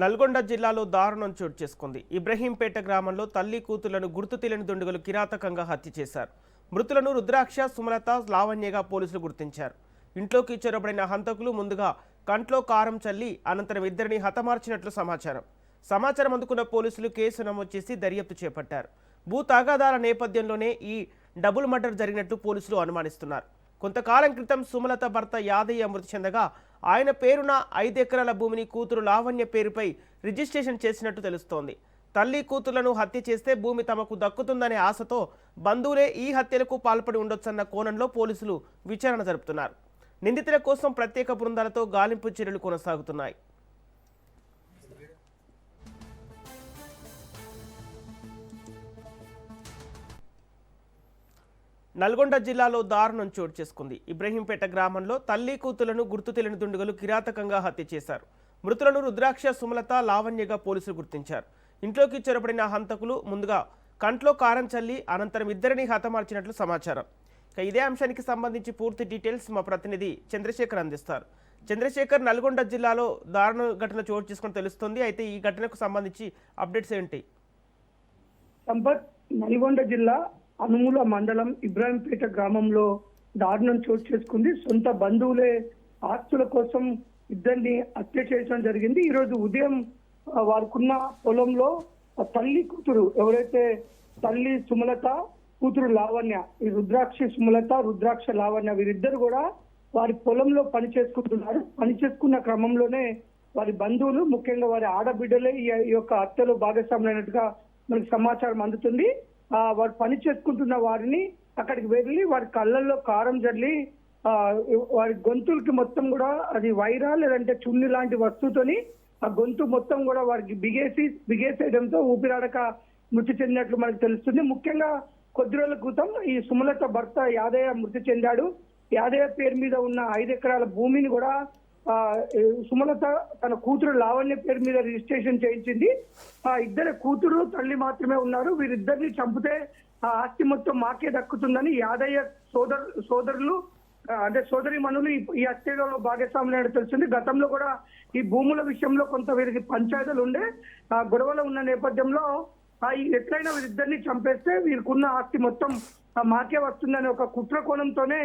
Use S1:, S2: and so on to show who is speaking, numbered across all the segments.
S1: నల్గొండ జిల్లాలో దారుణం చోటు చేసుకుంది. ఇబ్రహీంపేట గ్రామంలో తల్లి కూతుళ్లను గుర్తు తెలియని దుండగులు కిరాతకంగా హత్య చేశారు. మృతులను రుద్రాక్ష, సుమలత, లావణ్యగా పోలీసులు గుర్తించారు. ఇంట్లోకి చొరబడిన హంతకులు ముందుగా కంట్లో కారం చల్లి అనంతరం ఇద్దరిని హతమార్చినట్లు సమాచారం అందుకున్న పోలీసులు కేసు నమోదు చేసి దర్యాప్తు చేపట్టారు. భూ తగాదాల నేపథ్యంలోనే ఈ డబుల్ మర్డర్ జరిగినట్లు పోలీసులు అనుమానిస్తున్నారు. కొంతకాలం క్రితం సుమలత భర్త యాదయ్య మృతి చెందగా ఆయన పేరున 5 ఎకరాల భూమిని కూతురు లావణ్య పేరుపై రిజిస్ట్రేషన్ చేసినట్టు తెలుస్తోంది. తల్లి కూతుళ్లను హత్య చేస్తే భూమి తమకు దక్కుతుందనే ఆశతో బంధువులే ఈ హత్యలకు పాల్పడి ఉండొచ్చన్న కోణంలో పోలీసులు విచారణ జరుపుతున్నారు. నిందితుల కోసం ప్రత్యేక బృందాలతో గాలింపు చర్యలు కొనసాగుతున్నాయి. నల్గొండ జిల్లాలో దారుణం చోటు చేసుకుంది. ఇబ్రహీంపేట గ్రామంలో తల్లి కూతుళ్లను గుర్తు తెలియని దుండగులు కిరాతకంగా హత్య చేశారు. మృతులను రుద్రాక్ష, సుమలత, లావణ్యగా పోలీసులు గుర్తించారు. ఇంట్లోకి చొరబడిన హంతకులు ముందుగా కంట్లో కారం చల్లి అనంతరం ఇద్దరిని హతమార్చినట్లు సమాచారం. ఇదే అంశానికి సంబంధించి పూర్తి డీటెయిల్స్ మా ప్రతినిధి చంద్రశేఖర్ అందిస్తారు. చంద్రశేఖర్, నల్గొండ జిల్లాలో దారుణ ఘటన చోటు చేసుకుని తెలుస్తుంది. అయితే ఈ ఘటనకు సంబంధించి అప్డేట్స్ ఏంటి?
S2: సంపత్, నల్గొండ జిల్లా అనుముల మండలం ఇబ్రాహీంపేట గ్రామంలో దారుణం చోటు చేసుకుంది. సొంత బంధువులే ఆస్తుల కోసం ఇద్దరిని హత్య చేయడం జరిగింది. ఈ రోజు ఉదయం వారికున్న పొలంలో తల్లి కూతురు ఎవరైతే తల్లి సుమలత, కూతురు లావణ్య, ఈ రుద్రాక్ష సుమలత, రుద్రాక్ష లావణ్య వీరిద్దరు కూడా వారి పొలంలో పని చేసుకుంటున్నారు. పని చేసుకున్న క్రమంలోనే వారి బంధువులు, ముఖ్యంగా వారి ఆడబిడ్డలే ఈ యొక్క హత్యలో భాగస్వాములైనట్టుగా మనకు సమాచారం అందుతుంది. వారు పని చేసుకుంటున్న వారిని అక్కడికి వెళ్ళి వారి కళ్ళల్లో కారం జల్లి వారి గొంతులకి మొత్తం కూడా అది వైరా లేదంటే చున్ని లాంటి వస్తువుతోని ఆ గొంతు మొత్తం కూడా వారికి బిగేసేయడంతో ఊపిరాడక మృతి చెందినట్లు మనకు తెలుస్తుంది. ముఖ్యంగా కొద్ది రోజుల క్రితం ఈ సుమలత భర్త యాదయ్య మృతి చెందాడు. యాదయ్య పేరు మీద ఉన్న 5 ఎకరాల భూమిని కూడా సుమలత తన కూతురు లావణ్య పేరు మీద రిజిస్ట్రేషన్ చేయించింది. ఆ ఇద్దరు కూతురు, తల్లి మాత్రమే ఉన్నారు. వీరిద్దరిని చంపితే ఆ ఆస్తి మొత్తం మాకే దక్కుతుందని యాదయ్య సోదరులు అంటే సోదరిమణులు ఈ హత్యలో భాగస్వాములు తెలిసింది. గతంలో కూడా ఈ భూముల విషయంలో కొంత వీరికి పంచాయతీలు ఉండే గొడవలు ఉన్న నేపథ్యంలో ఎట్లయినా వీరిద్దరిని చంపేస్తే వీరికున్న ఆస్తి మొత్తం మాకే వస్తుందనే ఒక కుట్ర కోణంతోనే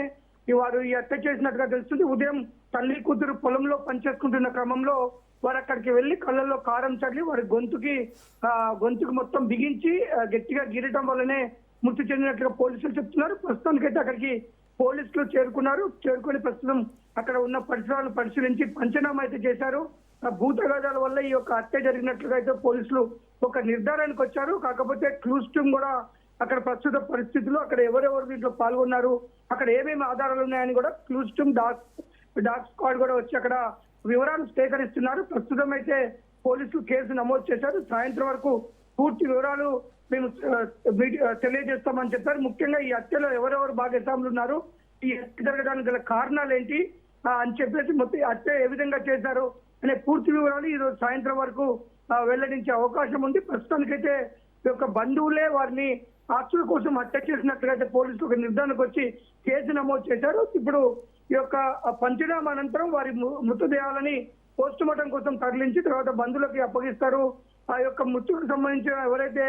S2: వారు ఈ హత్య చేసినట్టుగా తెలుస్తుంది. ఉదయం తల్లి కూతురు పొలంలో పనిచేసుకుంటున్న క్రమంలో వారు అక్కడికి వెళ్లి కళ్ళల్లో కారం చల్లి వారి గొంతుకు మొత్తం బిగించి గట్టిగా గీరటం వల్లనే మృతి చెందినట్లుగా పోలీసులు చెప్తున్నారు. ప్రస్తుతానికైతే అక్కడికి పోలీసులు చేరుకొని ప్రస్తుతం అక్కడ ఉన్న పరిసరాలను పరిశీలించి పంచనామా అయితే చేశారు. భూతగాదాల వల్ల ఈ యొక్క హత్య జరిగినట్లుగా అయితే పోలీసులు ఒక నిర్ధారణకు వచ్చారు. కాకపోతే క్లూస్ టీమ్ కూడా అక్కడ ప్రస్తుత పరిస్థితుల్లో అక్కడ ఎవరెవరు దీంట్లో పాల్గొన్నారు, అక్కడ ఏమేమి ఆధారాలు ఉన్నాయని కూడా క్లూస్ టీమ్ డాగ్ స్క్వాడ్ కూడా వచ్చి అక్కడ వివరాలు సేకరిస్తున్నారు. ప్రస్తుతం అయితే పోలీసులు కేసు నమోదు చేశారు. సాయంత్రం వరకు పూర్తి వివరాలు మేము తెలియజేస్తామని చెప్పారు. ముఖ్యంగా ఈ హత్యలో ఎవరెవరు భాగస్వాములు ఉన్నారు, ఈ హత్య జరగడానికి గల కారణాలు ఏంటి అని చెప్పేసి మొత్తం హత్య ఏ విధంగా చేశారు అనే పూర్తి వివరాలు ఈ రోజు సాయంత్రం వరకు వెల్లడించే అవకాశం ఉంది. ప్రస్తుతానికైతే ఈ యొక్క బంధువులే వారిని ఆస్తుల కోసం హత్య చేసినట్లుగా పోలీసులు ఒక నిర్ధారణకు వచ్చి కేసు నమోదు చేశారు. ఇప్పుడు ఈ యొక్క పంచనామా అనంతరం వారి మృతదేహాలని పోస్ట్ మార్టం కోసం తరలించి తర్వాత బంధువులకి అప్పగిస్తారు. ఆ యొక్క మృతులకు సంబంధించిన ఎవరైతే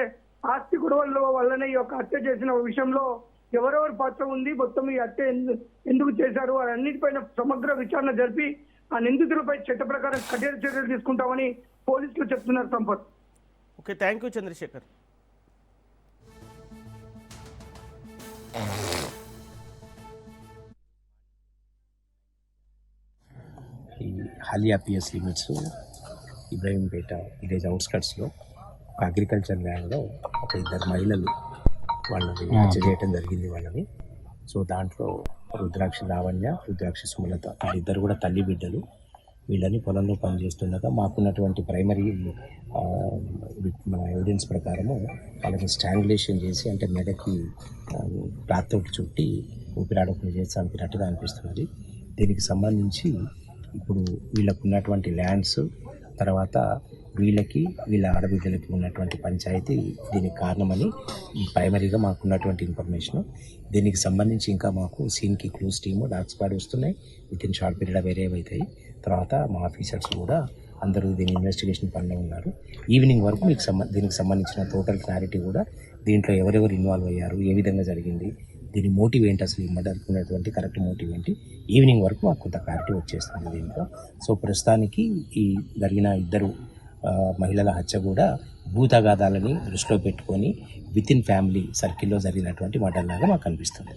S2: ఆస్తి గొడవల వల్లనే ఈ యొక్క హత్య చేసిన విషయంలో ఎవరెవరి పాత్ర ఉంది, మొత్తం ఈ హత్య ఎందుకు చేశారు అన్నిటిపైన సమగ్ర విచారణ జరిపి ఆ నిందితులపై చట్ట ప్రకారం కఠిన చర్యలు తీసుకుంటామని పోలీసులు చెప్తున్నారు. Sampath.
S1: Okay, thank you Chandrasekhar.
S3: ఈ Haliya PS limits Ibrahimpet village అవుట్స్కట్స్లో ఒక అగ్రికల్చర్ ల్యాండ్లో ఒక 2 మహిళలు వాళ్ళని హత్య చేయడం జరిగింది వాళ్ళని. సో దాంట్లో రుద్రాక్ష లావణ్య, రుద్రాక్ష సుమలత వీళ్ళిద్దరు కూడా తల్లి బిడ్డలు. వీళ్ళని పొలంలో పనిచేస్తుండగా మాకున్నటువంటి ప్రైమరీ మన ఎవిడెన్స్ ప్రకారము వాళ్ళకి స్ట్రాంగులేషన్ చేసి అంటే మెడకి రాత్తోటి చుట్టి ఊపిరాడకుండా చేసి చంపినట్టుగా అనిపిస్తున్నది. దీనికి సంబంధించి ఇప్పుడు వీళ్ళకు ఉన్నటువంటి ల్యాండ్స్, తర్వాత వీళ్ళకి వీళ్ళ ఆడబిడ్డలకి ఉన్నటువంటి పంచాయతీ దీనికి కారణమని ప్రైమరీగా మాకున్నటువంటి ఇన్ఫర్మేషను. దీనికి సంబంధించి ఇంకా మాకు సీన్కి క్లూస్ టీము డాగ్ స్క్వాడ్ వస్తున్నాయి. విత్ ఇన్ షార్ట్ పీరియడ్ వేరే అవుతాయి. తర్వాత మా ఆఫీసర్స్ కూడా అందరూ దీని ఇన్వెస్టిగేషన్ పనిలో ఉన్నారు. ఈవినింగ్ వరకు మీకు దీనికి సంబంధించిన టోటల్ క్లారిటీ కూడా, దీంట్లో ఎవరెవరు ఇన్వాల్వ్ అయ్యారు, ఏ విధంగా జరిగింది, దీని మోటివ్ ఏంటి, అసలు ఈ మర్డర్కి ఉన్నటువంటి కరెక్ట్ మోటివ్ ఏంటి, ఈవినింగ్ వరకు మాకు కొంత క్లారిటీ వచ్చేస్తుంది దీంట్లో. సో ప్రస్తుతానికి ఈ జరిగిన ఇద్దరు మహిళల హత్య కూడా భూతగాదాలని దృష్టిలో పెట్టుకొని విత్ ఇన్ ఫ్యామిలీ సర్కిల్లో జరిగినటువంటి మర్డర్ లాగా మాకు కనిపిస్తుంది.